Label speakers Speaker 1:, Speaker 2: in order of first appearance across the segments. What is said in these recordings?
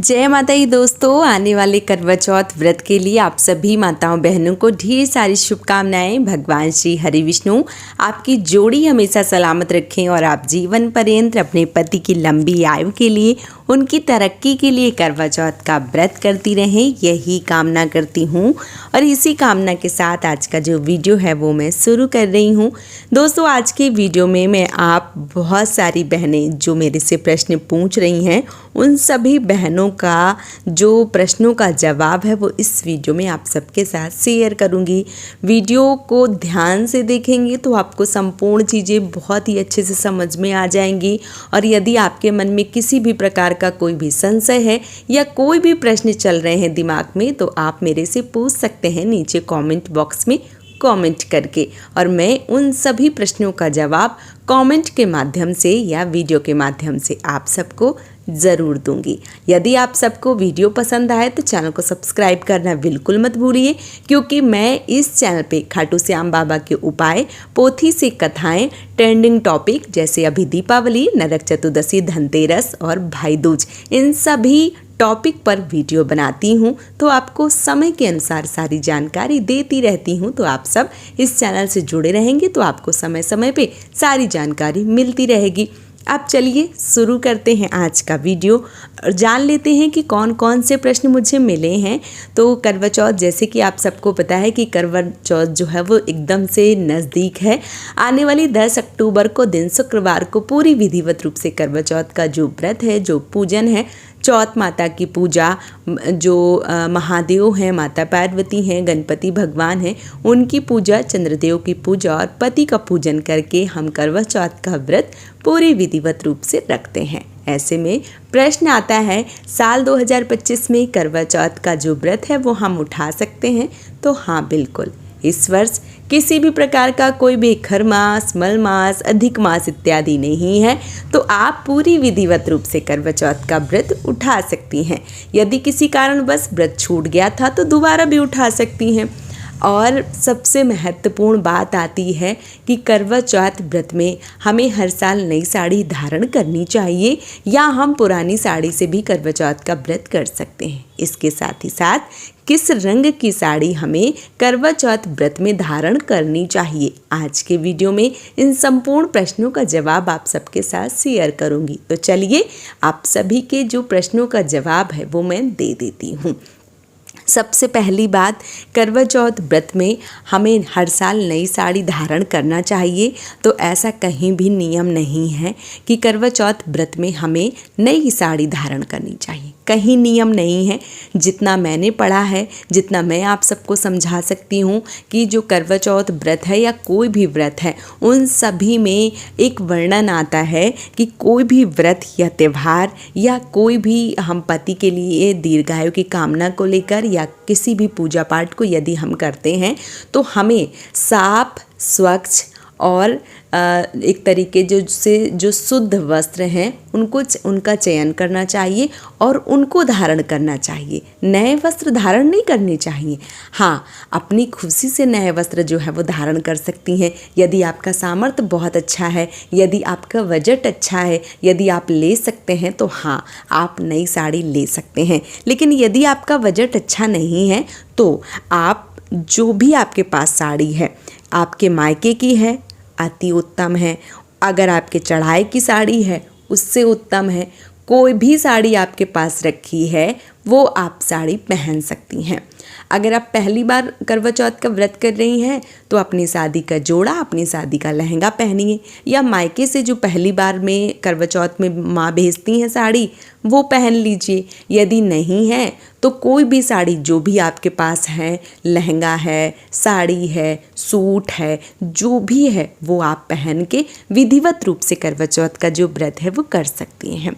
Speaker 1: जय माता दी दोस्तों, आने वाले करवा चौथ व्रत के लिए आप सभी माताओं बहनों को ढेर सारी शुभकामनाएं। भगवान श्री हरि विष्णु आपकी जोड़ी हमेशा सलामत रखें और आप जीवन पर्यंत अपने पति की लंबी आयु के लिए, उनकी तरक्की के लिए करवा चौथ का व्रत करती रहें, यही कामना करती हूँ। और इसी कामना के साथ आज का जो वीडियो है वो मैं शुरू कर रही हूँ। दोस्तों, आज के वीडियो में मैं आप बहुत सारी बहनें जो मेरे से प्रश्न पूछ रही हैं, उन सभी बहनों का जो प्रश्नों का जवाब है वो इस वीडियो में आप सबके साथ शेयर करूंगी। वीडियो को ध्यान से देखेंगे तो आपको संपूर्ण चीज़ें बहुत ही अच्छे से समझ में आ जाएंगी। और यदि आपके मन में किसी भी प्रकार का कोई भी संशय है या कोई भी प्रश्न चल रहे हैं दिमाग में, तो आप मेरे से पूछ सकते हैं नीचे कमेंट बॉक्स में कमेंट करके, और मैं उन सभी प्रश्नों का जवाब कमेंट के माध्यम से या वीडियो के माध्यम से आप सबको ज़रूर दूंगी। यदि आप सबको वीडियो पसंद आए तो चैनल को सब्सक्राइब करना बिल्कुल मत भूलिए, क्योंकि मैं इस चैनल पे खाटू श्याम बाबा के उपाय, पोथी से कथाएं, ट्रेंडिंग टॉपिक जैसे अभी दीपावली, नरक चतुर्दशी, धनतेरस और भाई दूज, इन सभी टॉपिक पर वीडियो बनाती हूँ। तो आपको समय के अनुसार सारी जानकारी देती रहती हूँ। तो आप सब इस चैनल से जुड़े रहेंगे तो आपको समय समय पे सारी जानकारी मिलती रहेगी। अब चलिए शुरू करते हैं आज का वीडियो और जान लेते हैं कि कौन कौन से प्रश्न मुझे मिले हैं। तो करवा चौथ, जैसे कि आप सबको पता है कि करवा चौथ जो है वो एकदम से नज़दीक है। आने वाली 10 अक्टूबर को दिन शुक्रवार को पूरी विधिवत रूप से करवा चौथ का जो व्रत है, जो पूजन है, चौथ माता की पूजा, जो महादेव हैं, माता पार्वती हैं, गणपति भगवान हैं, उनकी पूजा, चंद्रदेव की पूजा और पति का पूजन करके हम करवा चौथ का व्रत पूरी विधिवत रूप से रखते हैं। ऐसे में प्रश्न आता है, साल 2025 में करवा चौथ का जो व्रत है वो हम उठा सकते हैं? तो हाँ, बिल्कुल। इस वर्ष किसी भी प्रकार का कोई भी खर मास, मल मास, अधिक मास इत्यादि नहीं है, तो आप पूरी विधिवत रूप से करवा चौथ का व्रत उठा सकती हैं। यदि किसी कारणवश व्रत छूट गया था तो दोबारा भी उठा सकती हैं। और सबसे महत्वपूर्ण बात आती है कि करवा चौथ व्रत में हमें हर साल नई साड़ी धारण करनी चाहिए या हम पुरानी साड़ी से भी करवा चौथ का व्रत कर सकते हैं। इसके साथ ही साथ किस रंग की साड़ी हमें करवा चौथ व्रत में धारण करनी चाहिए, आज के वीडियो में इन संपूर्ण प्रश्नों का जवाब आप सबके साथ शेयर करूंगी। तो चलिए आप सभी के जो प्रश्नों का जवाब है वो मैं दे देती हूँ। सबसे पहली बात, करवा चौथ व्रत में हमें हर साल नई साड़ी धारण करना चाहिए। तो ऐसा कहीं भी नियम नहीं है कि करवा चौथ व्रत में हमें नई साड़ी धारण करनी चाहिए, कहीं नियम नहीं है। जितना मैंने पढ़ा है, जितना मैं आप सबको समझा सकती हूँ कि जो करवा चौथ व्रत है या कोई भी व्रत है, उन सभी में एक वर्णन आता है कि कोई भी व्रत या त्यौहार या कोई भी हम पति के लिए दीर्घायु की कामना को लेकर या किसी भी पूजा पाठ को यदि हम करते हैं तो हमें साफ, स्वच्छ और एक तरीके जो शुद्ध वस्त्र हैं उनका चयन करना चाहिए और उनको धारण करना चाहिए। नए वस्त्र धारण नहीं करने चाहिए। हाँ, अपनी खुशी से नए वस्त्र जो है वो धारण कर सकती हैं। यदि आपका सामर्थ्य बहुत अच्छा है, यदि आपका बजट अच्छा है, यदि आप ले सकते हैं तो हाँ, आप नई साड़ी ले सकते हैं। लेकिन यदि आपका बजट अच्छा नहीं है तो आप जो भी आपके पास साड़ी है, आपके मायके की है, अति उत्तम है। अगर आपके चढ़ाई की साड़ी है, उससे उत्तम है। कोई भी साड़ी आपके पास रखी है वो आप साड़ी पहन सकती हैं। अगर आप पहली बार करवा चौथ का व्रत कर रही हैं तो अपनी शादी का जोड़ा, अपनी शादी का लहंगा पहनिए, या मायके से जो पहली बार में करवा चौथ में माँ भेजती हैं साड़ी, वो पहन लीजिए। यदि नहीं है तो कोई भी साड़ी जो भी आपके पास है, लहंगा है, साड़ी है, सूट है, जो भी है वो आप पहन के विधिवत रूप से करवा चौथ का जो व्रत है वो कर सकती हैं।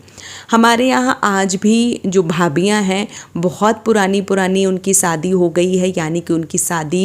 Speaker 1: हमारे यहाँ आज भी जो भाभियाँ हैं हैं बहुत पुरानी पुरानी उनकी शादी हो गई है, यानी कि उनकी शादी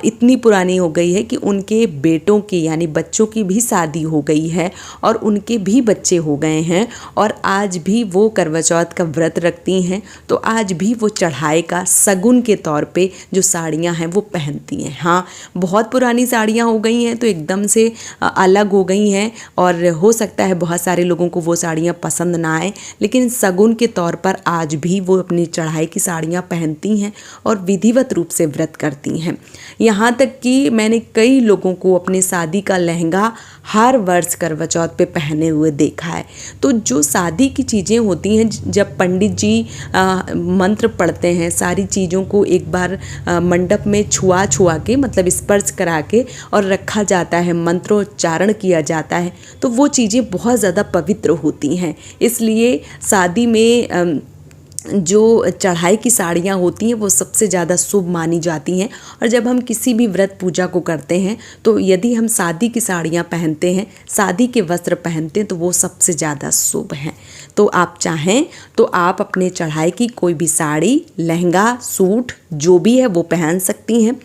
Speaker 1: इतनी पुरानी हो गई है कि उनके बेटों की यानी बच्चों की भी शादी हो गई है और उनके भी बच्चे हो गए हैं और आज भी वो करवा चौथ का व्रत रखती हैं। तो आज भी वो चढ़ाई का शगुन के तौर पे जो साड़ियाँ हैं वो पहनती हैं। हाँ, बहुत पुरानी साड़ियाँ हो गई हैं तो एकदम से अलग हो गई हैं और हो सकता है बहुत सारे लोगों को वो साड़ियाँ पसंद ना आए, लेकिन शगुन के तौर पर आज भी वो अपनी चढ़ाई की साड़ियाँ पहनती हैं और विधिवत रूप से व्रत करती हैं। यहाँ तक कि मैंने कई लोगों को अपने शादी का लहंगा हर वर्ष करवा चौथ पे पहने हुए देखा है। तो जो शादी की चीज़ें होती हैं, जब पंडित जी मंत्र पढ़ते हैं, सारी चीज़ों को एक बार मंडप में छुआ के मतलब स्पर्श करा के और रखा जाता है, मंत्रोच्चारण किया जाता है, तो वो चीज़ें बहुत ज़्यादा पवित्र होती हैं। इसलिए शादी में जो चढ़ाई की साड़ियाँ होती हैं वो सबसे ज़्यादा शुभ मानी जाती हैं। और जब हम किसी भी व्रत पूजा को करते हैं तो यदि हम शादी की साड़ियाँ पहनते हैं, शादी के वस्त्र पहनते हैं, तो वो सबसे ज़्यादा शुभ हैं। तो आप चाहें तो आप अपने चढ़ाई की कोई भी साड़ी, लहंगा, सूट जो भी है वो पहन सकती हैं।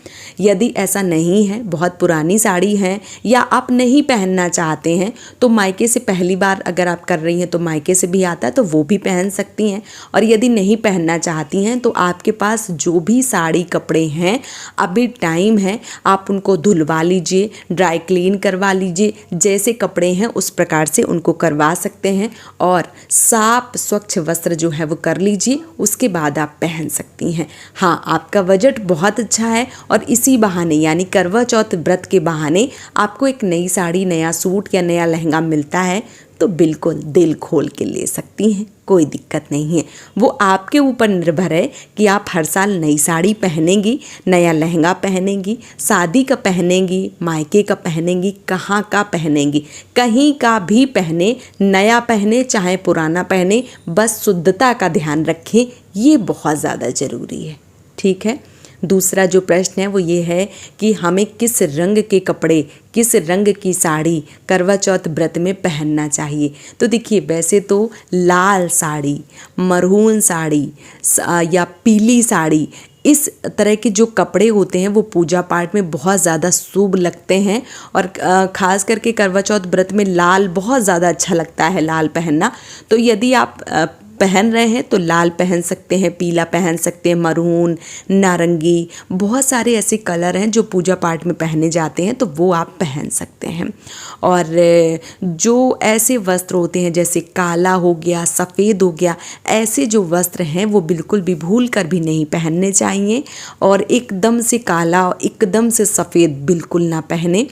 Speaker 1: यदि ऐसा नहीं है, बहुत पुरानी साड़ी है या आप नहीं पहनना चाहते हैं, तो मायके से पहली बार अगर आप कर रही हैं तो मायके से भी आता है तो वो भी पहन सकती हैं। और यदि नहीं पहनना चाहती हैं तो आपके पास जो भी साड़ी कपड़े हैं, अभी टाइम है, आप उनको धुलवा लीजिए, ड्राई क्लीन करवा लीजिए, जैसे कपड़े हैं उस प्रकार से उनको करवा सकते हैं और साफ स्वच्छ वस्त्र जो है वो कर लीजिए, उसके बाद आप पहन सकती हैं। हाँ, आपका बजट बहुत अच्छा है और इसी बहाने यानी करवा चौथ व्रत के बहाने आपको एक नई साड़ी, नया सूट या नया लहंगा मिलता है तो बिल्कुल दिल खोल के ले सकती हैं, कोई दिक्कत नहीं है। वो आपके ऊपर निर्भर है कि आप हर साल नई साड़ी पहनेंगी, नया लहंगा पहनेंगी, शादी का पहनेंगी, मायके का पहनेंगी, कहाँ का पहनेंगी, कहीं का भी पहने, नया पहने चाहे पुराना पहने, बस शुद्धता का ध्यान रखें, ये बहुत ज़्यादा ज़रूरी है। ठीक है। दूसरा जो प्रश्न है वो ये है कि हमें किस रंग के कपड़े, किस रंग की साड़ी करवा चौथ व्रत में पहनना चाहिए। तो देखिए, वैसे तो लाल साड़ी, मरून साड़ी या पीली साड़ी, इस तरह के जो कपड़े होते हैं वो पूजा पाठ में बहुत ज़्यादा शुभ लगते हैं और ख़ास करके करवा चौथ व्रत में लाल बहुत ज़्यादा अच्छा लगता है, लाल पहनना। तो यदि आप पहन रहे हैं तो लाल पहन सकते हैं, पीला पहन सकते हैं, मरून, नारंगी, बहुत सारे ऐसे कलर हैं जो पूजा पाठ में पहने जाते हैं, तो वो आप पहन सकते हैं। और जो ऐसे वस्त्र होते हैं जैसे काला हो गया, सफ़ेद हो गया, ऐसे जो वस्त्र हैं वो बिल्कुल भी भूल कर भी नहीं पहनने चाहिए और एकदम से काला, एकदम से सफ़ेद बिल्कुल ना पहने।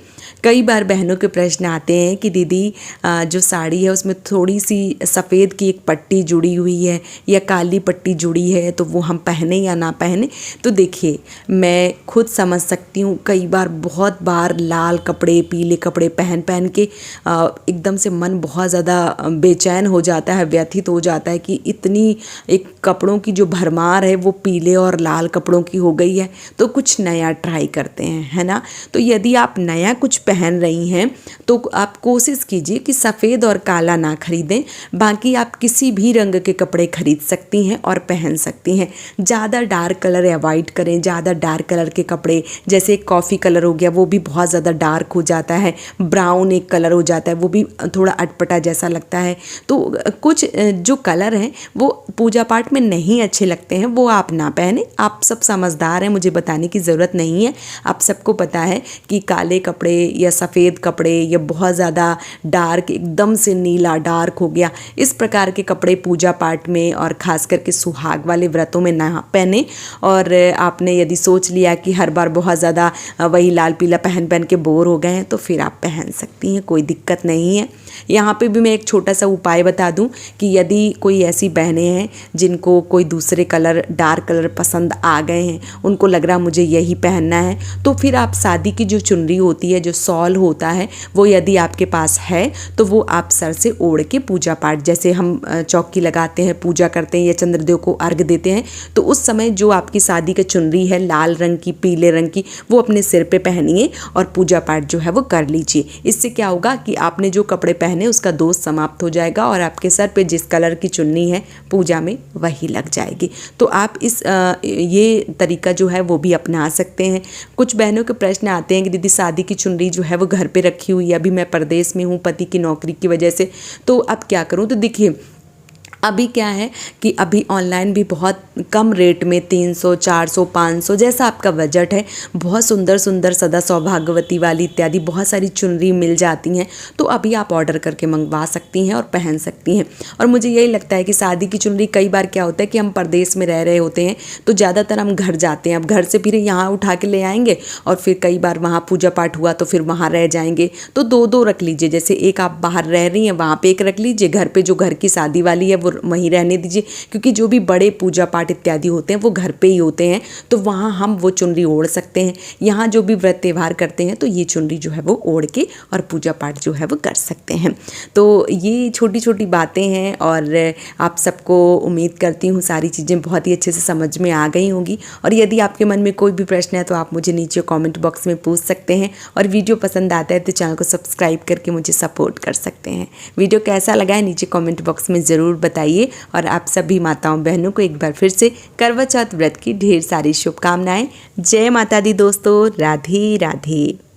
Speaker 1: कई बार बहनों के प्रश्न आते हैं कि दीदी जो साड़ी है उसमें थोड़ी सी सफ़ेद की एक पट्टी जुड़ी हुई है या काली पट्टी जुड़ी है, तो वो हम पहने या ना पहने। तो देखिए, मैं खुद समझ सकती हूँ, कई बार बहुत बार लाल कपड़े, पीले कपड़े पहन के एकदम से मन बहुत ज़्यादा बेचैन हो जाता है, व्यथित हो जाता है कि इतनी एक कपड़ों की जो भरमार है वो पीले और लाल कपड़ों की हो गई है, तो कुछ नया ट्राई करते हैं, है ना। तो यदि आप नया कुछ पहन रही हैं तो आप कोशिश कीजिए कि सफ़ेद और काला ना खरीदें, बाकी आप किसी भी रंग के कपड़े खरीद सकती हैं और पहन सकती हैं। ज़्यादा डार्क कलर अवॉइड करें, ज़्यादा डार्क कलर के कपड़े, जैसे कॉफ़ी कलर हो गया वो भी बहुत ज़्यादा डार्क हो जाता है, ब्राउन एक कलर हो जाता है वो भी थोड़ा अटपटा जैसा लगता है। तो कुछ जो कलर हैं वो पूजा पाठ में नहीं अच्छे लगते हैं, वो आप ना पहने। आप सब समझदार हैं, मुझे बताने की ज़रूरत नहीं है, आप सबको पता है कि काले कपड़े या सफ़ेद कपड़े या बहुत ज़्यादा डार्क, एकदम से नीला डार्क हो गया, इस प्रकार के कपड़े पूजा पाठ में और ख़ास करके सुहाग वाले व्रतों में ना पहने। और आपने यदि सोच लिया कि हर बार बहुत ज़्यादा वही लाल पीला पहन के बोर हो गए हैं तो फिर आप पहन सकती हैं, कोई दिक्कत नहीं है। यहाँ पे भी मैं एक छोटा सा उपाय बता दूं कि यदि कोई ऐसी बहनें हैं जिनको कोई दूसरे कलर, डार्क कलर पसंद आ गए हैं, उनको लग रहा मुझे यही पहनना है, तो फिर आप शादी की जो चुनरी होती है, जो शॉल होता है, वो यदि आपके पास है तो वो आप सर से ओढ़ के पूजा पाठ, जैसे हम चौकी लगाते हैं, पूजा करते हैं या चंद्रदेव को अर्घ देते हैं, तो उस समय जो आपकी शादी की चुनरी है लाल रंग की, पीले रंग की, वो अपने सिर पे पहनिए और पूजा पाठ जो है वो कर लीजिए। इससे क्या होगा कि आपने जो कपड़े पहने उसका दोष समाप्त हो जाएगा और आपके सर पे जिस कलर की चुन्नी है पूजा में वही लग जाएगी। तो आप ये तरीका जो है वो भी अपना सकते हैं। कुछ बहनों के प्रश्न आते हैं कि दीदी शादी की चुनरी जो है वो घर पे रखी हुई है, अभी मैं परदेश में हूँ पति की नौकरी की वजह से, तो अब क्या करूँ। तो देखिए अभी क्या है कि अभी ऑनलाइन भी बहुत कम रेट में 300, 400, 500 जैसा आपका बजट है, बहुत सुंदर सुंदर सदा सौभाग्यवती वाली इत्यादि बहुत सारी चुनरी मिल जाती हैं। तो अभी आप ऑर्डर करके मंगवा सकती हैं और पहन सकती हैं। और मुझे यही लगता है कि शादी की चुनरी कई बार क्या होता है कि हम परदेश में रह रहे होते हैं तो ज़्यादातर हम घर जाते हैं, अब घर से फिर यहाँ उठा के ले आएंगे और फिर कई बार वहाँ पूजा पाठ हुआ तो फिर वहाँ रह जाएंगे। तो दो दो रख लीजिए, जैसे एक आप बाहर रह रही हैं वहाँ पर एक रख लीजिए, घर पर जो घर की शादी वाली है वो वहीं रहने दीजिए, क्योंकि जो भी बड़े पूजा पाठ इत्यादि होते हैं वो घर पे ही होते हैं, तो वहाँ हम वो चुनरी ओढ़ सकते हैं। यहाँ जो भी व्रत त्यौहार करते हैं तो ये चुनरी जो है वो ओढ़ के और पूजा पाठ जो है वो कर सकते हैं। तो ये छोटी छोटी बातें हैं और आप सबको उम्मीद करती हूँ सारी चीज़ें बहुत ही अच्छे से समझ में आ गई होंगी। और यदि आपके मन में कोई भी प्रश्न है तो आप मुझे नीचे कॉमेंट बॉक्स में पूछ सकते हैं, और वीडियो पसंद आता है तो चैनल को सब्सक्राइब करके मुझे सपोर्ट कर सकते हैं। वीडियो कैसा लगा है नीचे कॉमेंट बॉक्स में ज़रूर बताइए। और आप सभी माताओं बहनों को एक बार फिर से करवा चौथ व्रत की ढेर सारी शुभकामनाएं। जय माता दी दोस्तों, राधे राधे।